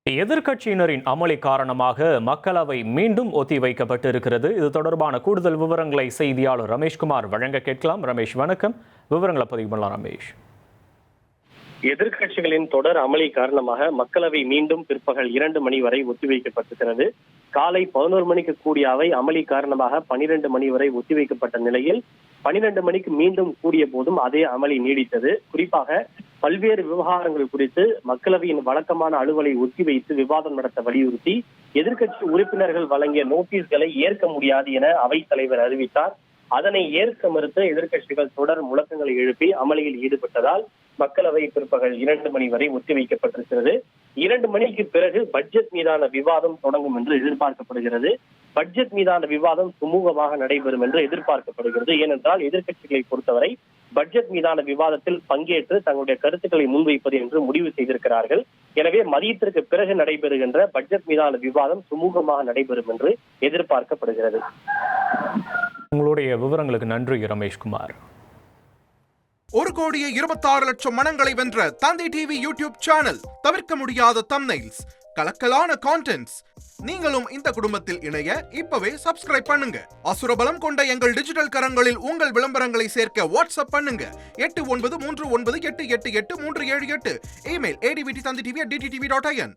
எதிர்க்கட்சியினரின் அமளி காரணமாக மக்களவை மீண்டும் ஒத்திவைக்கப்பட்டிருக்கிறது. இது தொடர்பான கூடுதல் விவரங்களை செய்தியாளர் ரமேஷ்குமார் வழங்க கேட்கலாம். ரமேஷ், வணக்கம். விவரங்களை பதிவு பண்ணலாம். ரமேஷ், எதிர்க்கட்சிகளின் தொடர் அமளி காரணமாக மக்களவை மீண்டும் பிற்பகல் 2 மணி வரை ஒத்திவைக்கப்பட்டிருக்கிறது. காலை 11 மணிக்கு கூடிய அவை அமளி காரணமாக 12 மணி வரை ஒத்திவைக்கப்பட்ட நிலையில் 12 மணிக்கு மீண்டும் கூடிய போதும் அதே அமளி நீடித்தது. குறிப்பாக பல்வேறு விவகாரங்கள் குறித்து மக்களவையின் வழக்கமான அலுவலை ஒத்திவைத்து விவாதம் நடத்த வலியுறுத்தி எதிர்க்கட்சி உறுப்பினர்கள் வழங்கிய நோட்டீஸ்களை ஏற்க முடியாது என அவைத் தலைவர் அறிவித்தார். அதனை ஏற்க மறுத்த எதிர்க்கட்சிகள் தொடர் முழக்கங்களை எழுப்பி அமளியில் ஈடுபட்டதால் மக்களவை பிற்பகல் 2 மணி வரை ஒத்திவைக்கப்பட்டிருக்கிறது. 2 மணிக்கு பிறகு பட்ஜெட் மீதான விவாதம் தொடங்கும் என்று எதிர்பார்க்கப்படுகிறது. பட்ஜெட் மீதான விவாதம் சுமூகமாக நடைபெறும் என்று எதிர்பார்க்கப்படுகிறது. ஏனென்றால் எதிர்க்கட்சிகளை பொறுத்தவரை பட்ஜெட் மீதான விவாதத்தில் பங்கேற்று தங்களுடைய கருத்துக்களை முன்வைப்பது என்று முடிவு செய்திருக்கிறார்கள். எனவே மதியத்திற்கு பிறகு நடைபெறுகின்ற பட்ஜெட் மீதான விவாதம் சுமூகமாக நடைபெறும் என்று எதிர்பார்க்கப்படுகிறது. உங்களுடைய விவரங்களுக்கு நன்றி ரமேஷ்குமார். 1,26,00,000 மனங்களை வென்ற தந்தி டிவி யூடியூப் சேனல். தவிர்க்க முடியாத தம்ப்நெயில்ஸ், கலக்கலான கான்டென்ட்ஸ். நீங்களும் இந்த குடும்பத்தில் இணைய இப்பவே சப்ஸ்கிரைப் பண்ணுங்க. அசுரபலம் கொண்ட எங்கள் டிஜிட்டல் கரங்களில் உங்கள் விளம்பரங்களை சேர்க்க வாட்ஸ்அப் பண்ணுங்க. 8939888838. Email advttv@dttv.in.